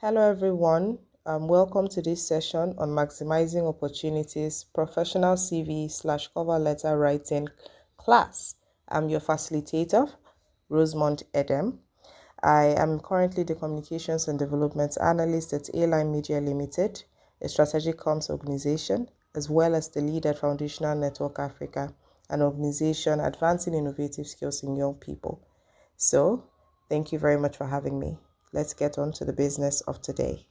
Hello, everyone. Welcome to this session on maximizing opportunities, professional CV/cover letter writing class. I'm your facilitator, Rosemont Edem. I am currently the Communications and Development Analyst at A-Line Media Limited, a strategic comms organization, as well as the lead at Foundational Network Africa, an organization advancing innovative skills in young people. So, thank you very much for having me. Let's get on to the business of today.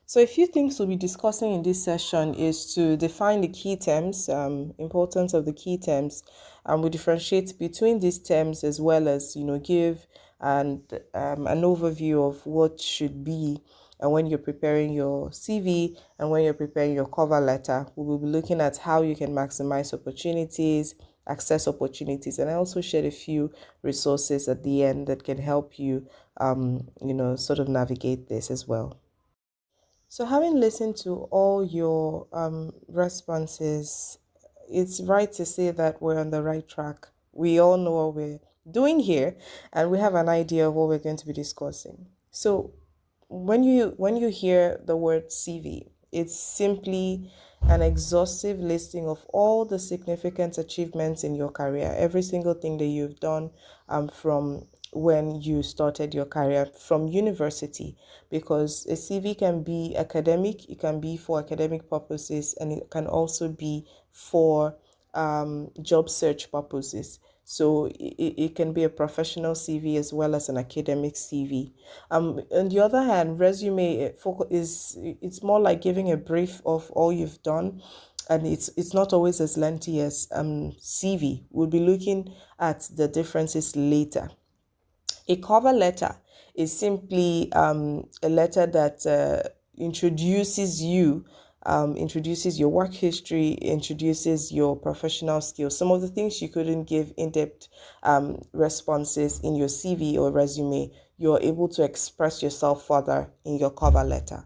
So a few things we'll be discussing in this session is to define the key terms, importance of the key terms, and we differentiate between these terms as well as, give an overview of what should be and when you're preparing your CV and when you're preparing your cover letter. We will be looking at how you can maximize opportunities, access opportunities, and I also shared a few resources at the end that can help you, sort of navigate this as well. So, having listened to all your responses, it's right to say that we're on the right track. We all know what we're doing here, and we have an idea of what we're going to be discussing. So, when you hear the word CV, it's simply an exhaustive listing of all the significant achievements in your career, every single thing that you've done from when you started your career from university, because a CV can be academic, it can be for academic purposes, and it can also be for job search purposes. So it can be a professional CV as well as an academic CV. On the other hand, resume it's more like giving a brief of all you've done, and it's not always as lengthy as CV. We'll be looking at the differences later. A cover letter is simply a letter that introduces your work history, introduces your professional skills, some of the things you couldn't give in-depth responses in your CV or resume. You're able to express yourself further in your cover letter.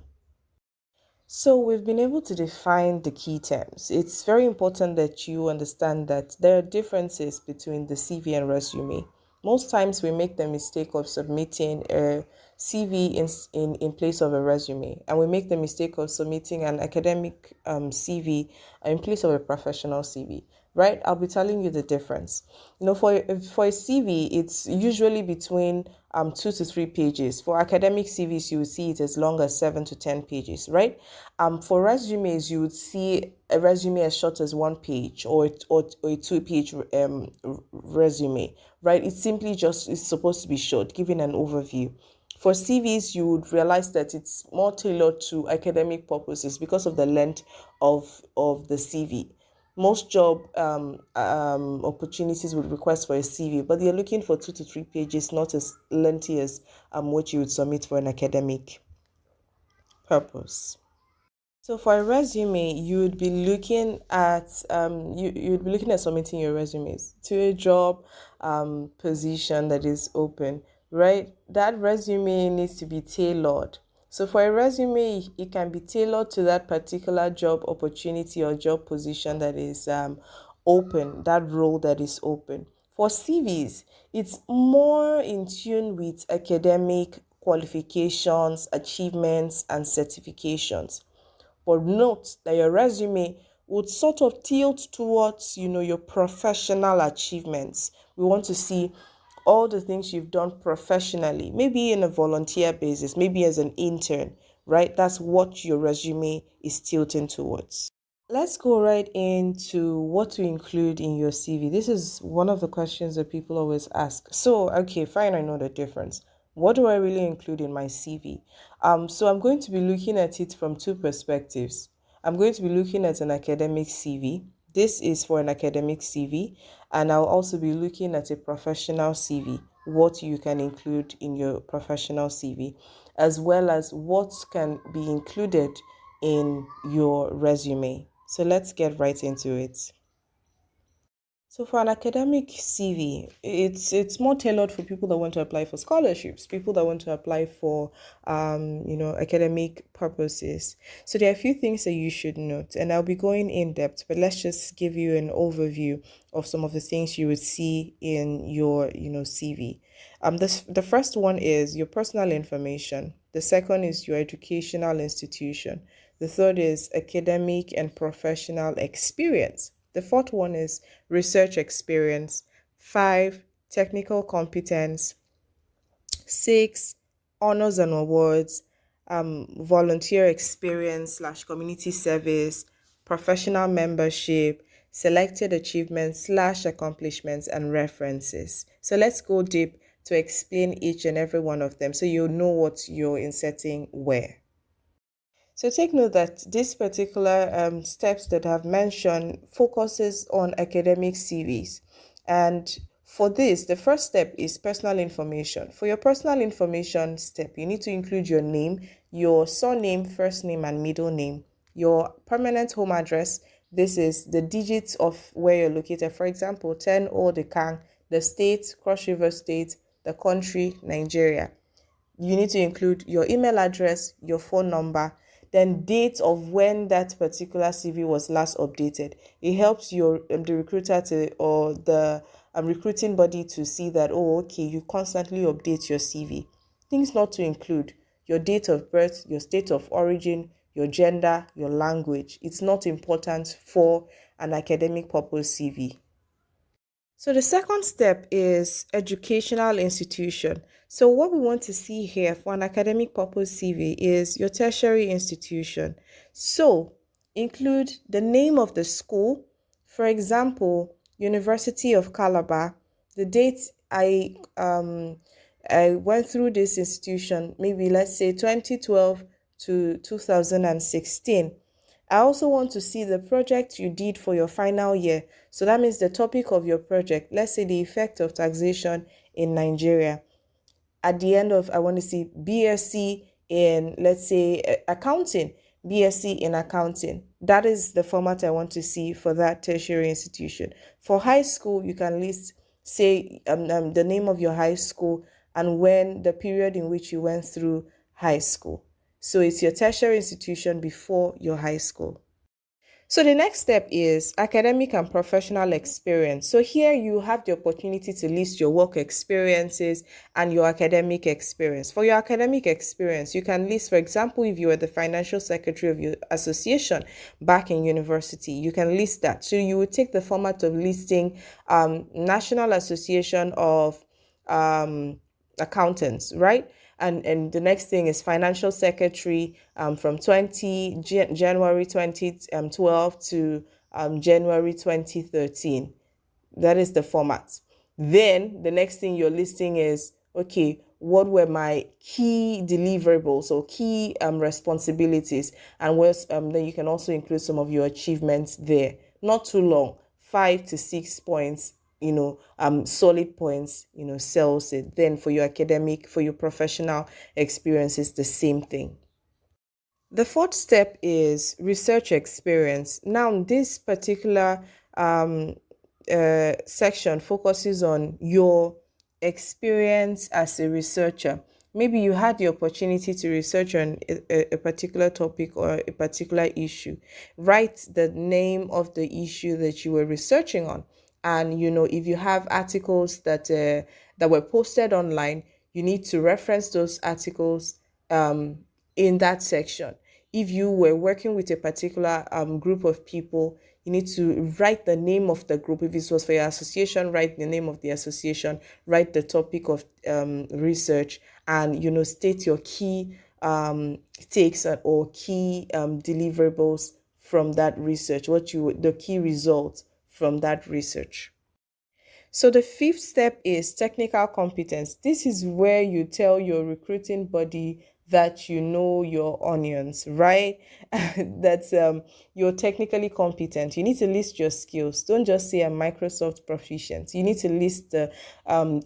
So we've been able to define the key terms. It's very important that you understand that there are differences between the CV and resume. Most times we make the mistake of submitting a CV in place of a resume, and we make the mistake of submitting an academic CV in place of a professional CV. Right? I'll be telling you the difference. For a CV, it's usually between 2 to 3 pages. For academic CVs, you will see it as long as 7 to 10 pages, right? For resumes, you would see a resume as short as 1 page or a 2 page resume, right? It's simply just it's supposed to be short, giving an overview. For CVs, you would realize that it's more tailored to academic purposes because of the length of the CV. Most job opportunities would request for a CV, but they're looking for 2 to 3 pages, not as lengthy as what you would submit for an academic purpose. So for a resume, you'd be looking at submitting your resumes to a job position that is open, right? That resume needs to be tailored. So for a resume, it can be tailored to that particular job opportunity or job position that is open, that role that is open. For CVs, it's more in tune with academic qualifications, achievements, and certifications. But note that your resume would sort of tilt towards, your professional achievements. We want to see all the things you've done professionally, maybe in a volunteer basis, maybe as an intern, right? That's what your resume is tilting towards. Let's go right into what to include in your CV. This is one of the questions that people always ask. So, okay, fine, I know the difference. What do I really include in my CV? So I'm going to be looking at it from two perspectives. I'm going to be looking at an academic CV. This is for an academic CV, and I'll also be looking at a professional CV, what you can include in your professional CV, as well as what can be included in your resume. So let's get right into it. So for an academic CV, it's more tailored for people that want to apply for scholarships, people that want to apply for academic purposes. So there are a few things that you should note, and I'll be going in depth, but let's just give you an overview of some of the things you would see in your CV. The first one is your personal information. The second is your educational institution. The third is academic and professional experience. The fourth one is research experience. Five, technical competence. Six, honors and awards, volunteer experience slash community service, professional membership, selected achievements slash accomplishments, and references. So let's go deep to explain each and every one of them so you know what you're inserting where. So take note that this particular steps that I've mentioned focuses on academic CVs. And for this, the first step is personal information. For your personal information step, you need to include your name, your surname, first name, and middle name, your permanent home address. This is the digits of where you're located. For example, 10 Old Kang, the state, Cross River State, the country, Nigeria. You need to include your email address, your phone number, then date of when that particular CV was last updated. It helps your the recruiter to or the recruiting body to see that, oh, okay, you constantly update your CV. Things not to include: your date of birth, your state of origin, your gender, your language. It's not important for an academic purpose CV. So the second step is educational institution. So what we want to see here for an academic purpose CV is your tertiary institution. So include the name of the school, for example, University of Calabar, the date I went through this institution, maybe let's say 2012 to 2016. I also want to see the project you did for your final year. So that means the topic of your project, let's say the effect of taxation in Nigeria. At the end of, I want to see BSc in, let's say, accounting, BSc in accounting. That is the format I want to see for that tertiary institution. For high school, you can list, say, the name of your high school and when the period in which you went through high school. So it's your tertiary institution before your high school. So the next step is academic and professional experience. So here you have the opportunity to list your work experiences and your academic experience. For your academic experience, you can list, for example, if you were the financial secretary of your association back in university, you can list that. So you would take the format of listing National Association of Accountants, right? And the next thing is financial secretary from January 2012 to January 2013. That is the format. Then the next thing you're listing is, okay, what were my key deliverables or key responsibilities? And then you can also include some of your achievements there. Not too long, 5 to 6 points, solid points, sells it. Then for your academic, for your professional experiences, the same thing. The fourth step is research experience. Now, this particular section focuses on your experience as a researcher. Maybe you had the opportunity to research on a particular topic or a particular issue. Write the name of the issue that you were researching on. And, if you have articles that were posted online, you need to reference those articles in that section. If you were working with a particular group of people, you need to write the name of the group. If it was for your association, write the name of the association, write the topic of research, and state your key takes or key deliverables from that research, the key results from that research. So the fifth step is technical competence. This is where you tell your recruiting body that you know your onions, right? That's you're technically competent. You need to list your skills. Don't just say I'm Microsoft proficient. You need to list the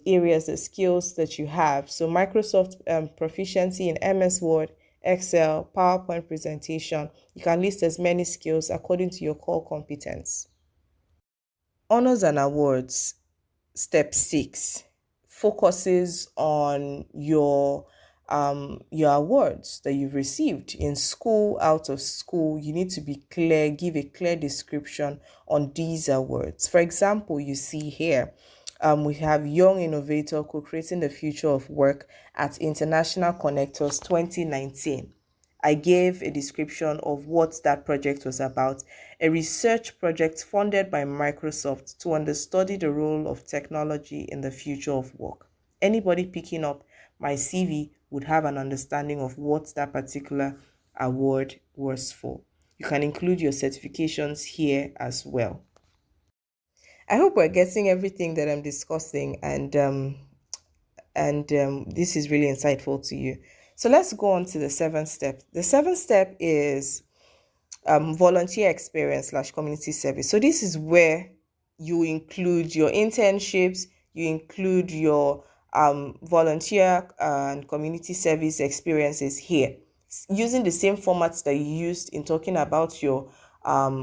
areas, the skills that you have. So Microsoft proficiency in MS Word, Excel, PowerPoint presentation. You can list as many skills according to your core competence. Honors and awards. Step 6 focuses on your awards that you've received in school, out of school. You need to be clear, give a clear description on these awards. For example, you see here, We have Young Innovator Co-Creating the Future of Work at International Connectors 2019. I gave a description of what that project was about, a research project funded by Microsoft to understudy the role of technology in the future of work. Anybody picking up my CV would have an understanding of what that particular award was for. You can include your certifications here as well. I hope we're getting everything that I'm discussing, and this is really insightful to you. So let's go on to the seventh step. The seventh step is volunteer experience slash community service. So this is where you include your internships, you include your volunteer and community service experiences here, using the same formats that you used in talking about your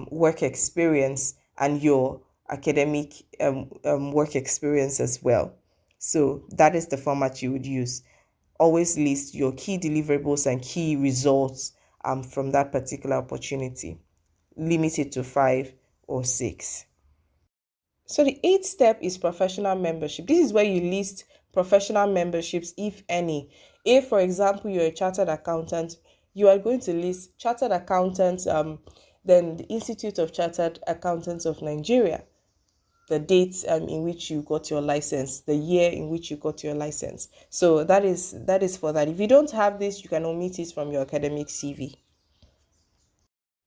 work experience and your academic work experience as well. So that is the format you would use. Always list your key deliverables and key results from that particular opportunity. Limit it to 5 or 6. So the eighth step is professional membership. This is where you list professional memberships, if any. If, for example, you're a chartered accountant, you are going to list chartered accountants, then the Institute of Chartered Accountants of Nigeria, the date in which you got your license, the year in which you got your license. So that is for that. If you don't have this, you can omit it from your academic CV.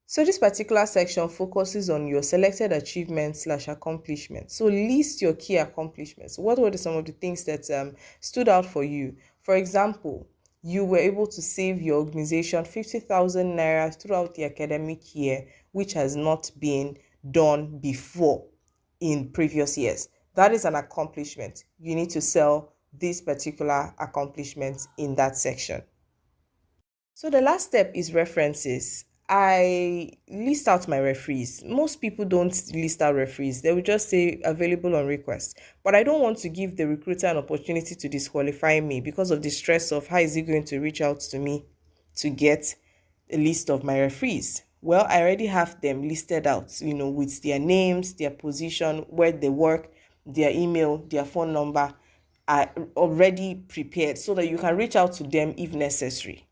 So this particular section focuses on your selected achievements slash accomplishments. So list your key accomplishments. What were some of the things that stood out for you? For example, you were able to save your organization 50,000 naira throughout the academic year, which has not been done before in previous years. That is an accomplishment. You need to sell this particular accomplishment in that section. So the last step is references. I list out my referees. Most people don't list out referees. They will just say available on request. But I don't want to give the recruiter an opportunity to disqualify me because of the stress of how is he going to reach out to me to get a list of my referees. Well, I already have them listed out, with their names, their position, where they work, their email, their phone number are already prepared so that you can reach out to them if necessary.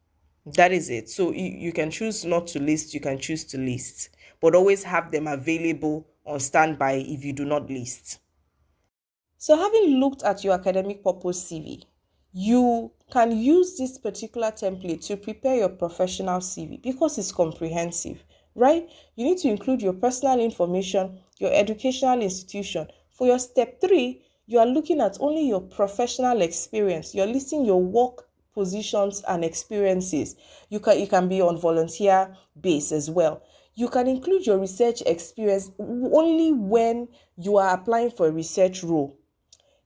That is it. So you can choose not to list, you can choose to list, but always have them available on standby if you do not list. So having looked at your academic purpose CV, you can use this particular template to prepare your professional CV because it's comprehensive, right? You need to include your personal information, your educational institution. For your step 3, you are looking at only your professional experience. You're listing your work positions and experiences. It can be on volunteer base as well. You can include your research experience only when you are applying for a research role.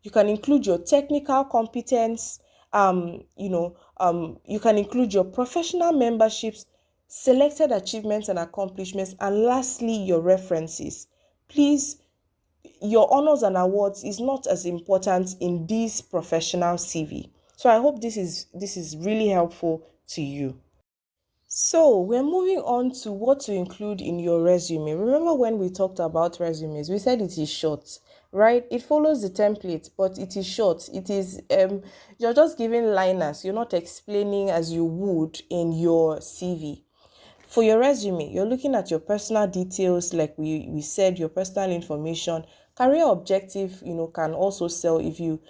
You can include your technical competence. You can include your professional memberships, selected achievements and accomplishments, and lastly, your references. Please, your honors and awards is not as important in this professional CV. So I hope this is really helpful to you. So we're moving on to what to include in your resume. Remember when we talked about resumes, we said it is short, right? It follows the template, but it is short. It is you're just giving liners. You're not explaining as you would in your CV. For your resume, you're looking at your personal details, like we said, your personal information. Career objective, can also sell if you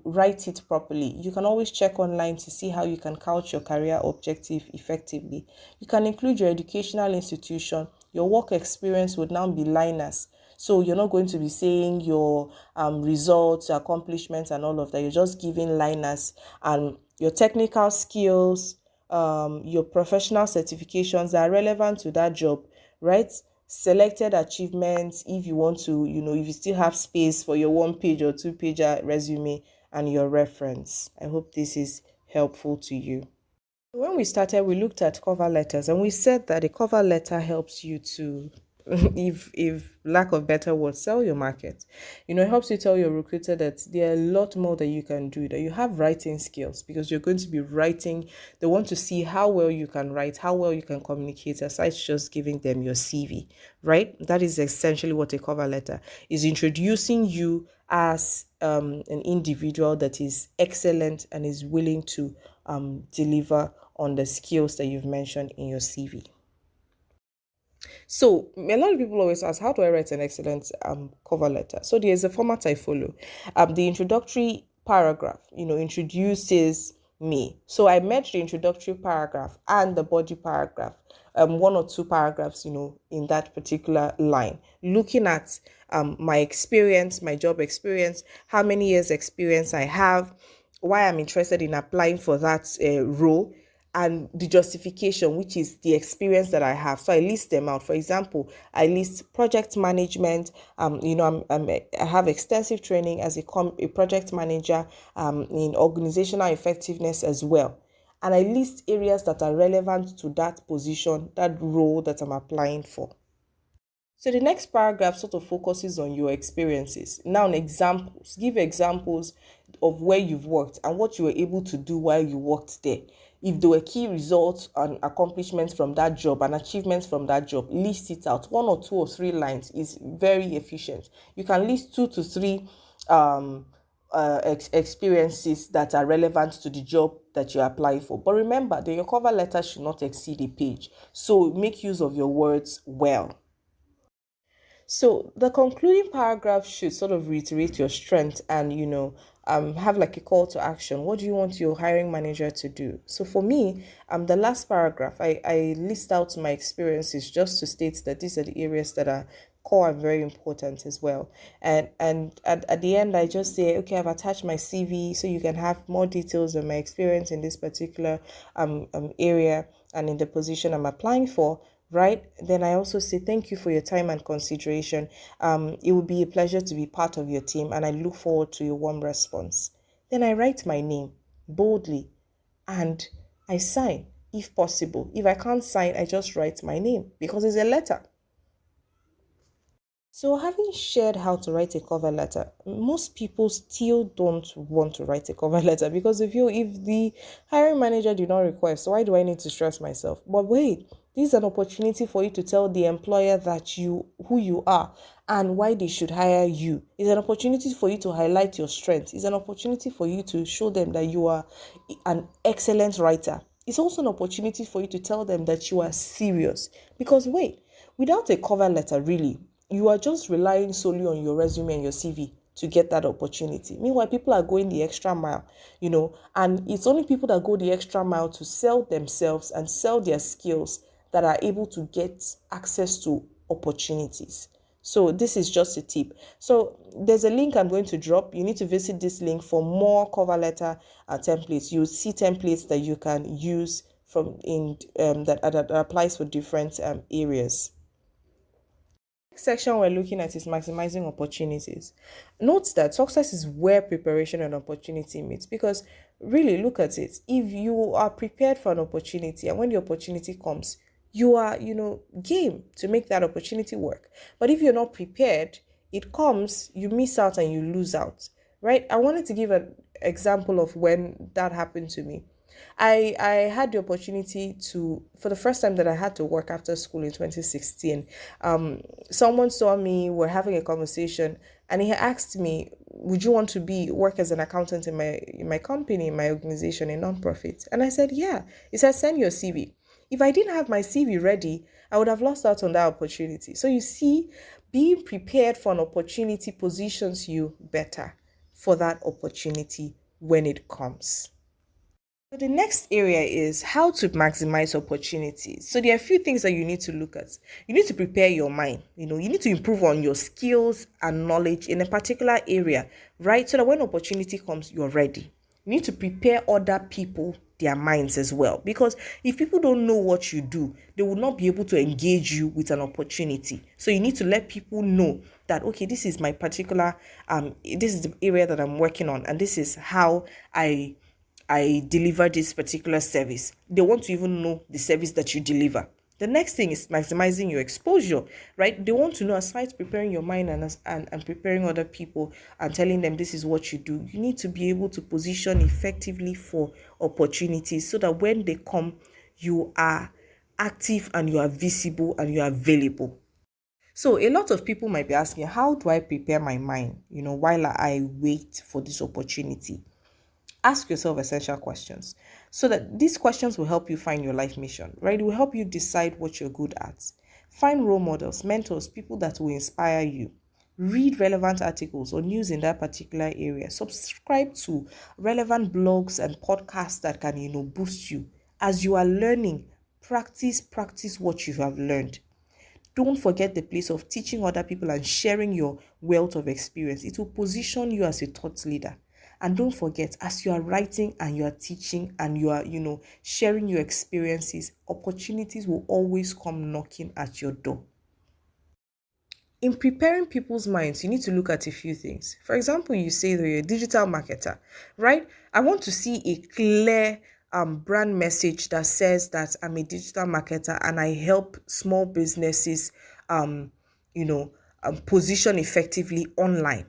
write it properly. You can always check online to see how you can couch your career objective effectively. You can include your educational institution. Your work experience would now be liners. So you're not going to be saying your results, accomplishments, and all of that. You're just giving liners, and your technical skills, your professional certifications are relevant to that job, right? Selected achievements, if you want to, if you still have space for your 1-page or 2-page resume, and your reference. I hope this is helpful to you. When we started, we looked at cover letters, and we said that a cover letter helps you to if lack of better words, sell your market. It helps you tell your recruiter that there are a lot more that you can do, that you have writing skills, because you're going to be writing. They want to see how well you can write, how well you can communicate, aside just giving them your CV, right? That is essentially what a cover letter is, introducing you as an individual that is excellent and is willing to deliver on the skills that you've mentioned in your CV. So a lot of people always ask, how do I write an excellent cover letter? So there's a format I follow. The introductory paragraph, introduces me. So I match the introductory paragraph and the body paragraph, one or two paragraphs, in that particular line, looking at my experience, my job experience, how many years experience I have, why I'm interested in applying for that role, and the justification, which is the experience that I have. So I list them out. For example, I list project management. I have extensive training as a project manager in organizational effectiveness as well. And I list areas that are relevant to that position, that role that I'm applying for. So the next paragraph sort of focuses on your experiences. Now, examples. Give examples of where you've worked and what you were able to do while you worked there. If there were key results and accomplishments from that job and achievements from that job, list it out. 1 or 2 or 3 lines is very efficient. You can list 2 to 3 experiences that are relevant to the job that you apply for. But remember that your cover letter should not exceed a page. So make use of your words well. So the concluding paragraph should sort of reiterate your strength and, have like a call to action. What do you want your hiring manager to do? So for me, the last paragraph, I list out my experiences just to state that these are the areas that are core and very important as well. And at the end, I just say, okay, I've attached my CV so you can have more details on my experience in this particular area and in the position I'm applying for, right? Then I also say thank you for your time and consideration. It would be a pleasure to be part of your team, and I look forward to your warm response. Then I write my name boldly and I sign if possible. If I can't sign, I just write my name because it's a letter. So, having shared how to write a cover letter, most people still don't want to write a cover letter because they feel, if the hiring manager did not request, why do I need to stress myself? But wait, this is an opportunity for you to tell the employer who you are and why they should hire you. It's an opportunity for you to highlight your strengths. It's an opportunity for you to show them that you are an excellent writer. It's also an opportunity for you to tell them that you are serious. Because wait, without a cover letter, really, you are just relying solely on your resume and your CV to get that opportunity. Meanwhile, people are going the extra mile, and it's only people that go the extra mile to sell themselves and sell their skills that are able to get access to opportunities. So this is just a tip. So there's a link I'm going to drop. You need to visit this link for more cover letter templates. You'll see templates that you can use from that applies for different areas. Section we're looking at is maximizing opportunities. Note that success is where preparation and opportunity meet, because really look at it. If you are prepared for an opportunity and when the opportunity comes, you are, game to make that opportunity work. But if you're not prepared, it comes, you miss out and you lose out, right? I wanted to give an example of when that happened to me. I had the opportunity to, for the first time that I had to work after school in 2016. Someone saw me, we're having a conversation, and he asked me, would you want to work as an accountant in my company, in my organization, a nonprofit? And I said, yeah. He said, send your CV. If I didn't have my CV ready, I would have lost out on that opportunity. So you see, being prepared for an opportunity positions you better for that opportunity when it comes. So the next area is how to maximize opportunities. So there are a few things that you need to look at. You need to prepare your mind. You need to improve on your skills and knowledge in a particular area, right? So that when opportunity comes, you're ready. You need to prepare other people, their minds as well. Because if people don't know what you do, they will not be able to engage you with an opportunity. So you need to let people know that, okay, this is my particular, this is the area that I'm working on, and this is how I deliver this particular service. They want to even know the service that you deliver. The next thing is maximizing your exposure, right? They want to know, aside preparing your mind and preparing other people and telling them this is what you do, you need to be able to position effectively for opportunities so that when they come, you are active and you are visible and you are available. So a lot of people might be asking, how do I prepare my mind, while I wait for this opportunity? Ask yourself essential questions so that these questions will help you find your life mission, right? It will help you decide what you're good at. Find role models, mentors, people that will inspire you. Read relevant articles or news in that particular area. Subscribe to relevant blogs and podcasts that can, boost you. As you are learning, practice what you have learned. Don't forget the place of teaching other people and sharing your wealth of experience. It will position you as a thought leader. And don't forget, as you are writing and you are teaching and you are, sharing your experiences, opportunities will always come knocking at your door. In preparing people's minds, you need to look at a few things. For example, you say that you're a digital marketer, right? I want to see a clear brand message that says that I'm a digital marketer and I help small businesses, position effectively online.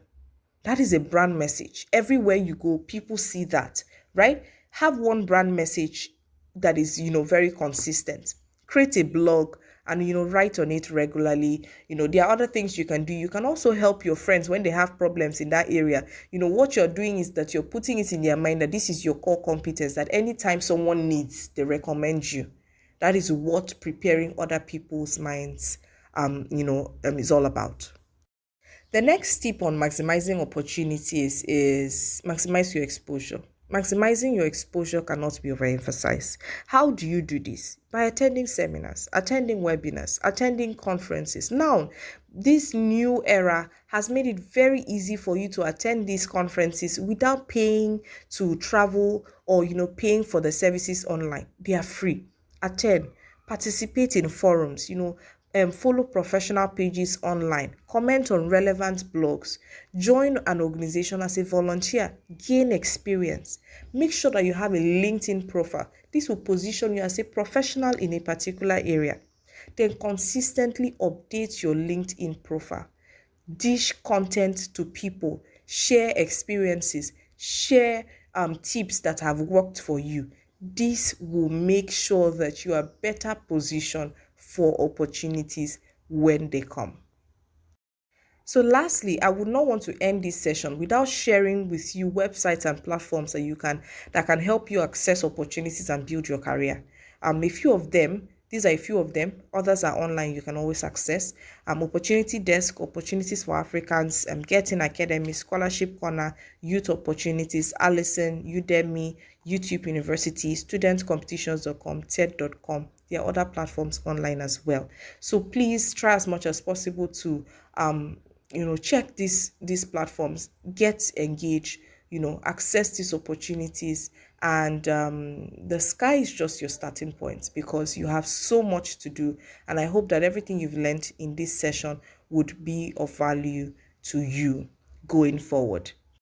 That is a brand message. Everywhere you go, people see that, right? Have one brand message that is, very consistent. Create a blog and, write on it regularly. There are other things you can do. You can also help your friends when they have problems in that area. What you're doing is that you're putting it in their mind that this is your core competence, that anytime someone needs, they recommend you. That is what preparing other people's minds, is all about. The next tip on maximizing opportunities is maximize your exposure. Maximizing your exposure cannot be overemphasized. How do you do this? By attending seminars, attending webinars, attending conferences. Now, this new era has made it very easy for you to attend these conferences without paying to travel or, paying for the services online. They are free. Attend, participate in forums, follow professional pages online, comment on relevant blogs, join an organization as a volunteer, gain experience. Make sure that you have a LinkedIn profile. This will position you as a professional in a particular area. Then consistently update your LinkedIn profile. Dish content to people, share experiences, share tips that have worked for you. This will make sure that you are better positioned for opportunities when they come. So lastly, I would not want to end this session without sharing with you websites and platforms that can help you access opportunities and build your career. These are a few of them. Others are online. You can always access. Opportunity Desk, Opportunities for Africans, Getting Academy, Scholarship Corner, Youth Opportunities, Allison, Udemy, YouTube University, studentcompetitions.com, TED.com. There are other platforms online as well. So please try as much as possible to check these platforms, get engaged, access these opportunities, and the sky is just your starting point because you have so much to do. And I hope that everything you've learned in this session would be of value to you going forward.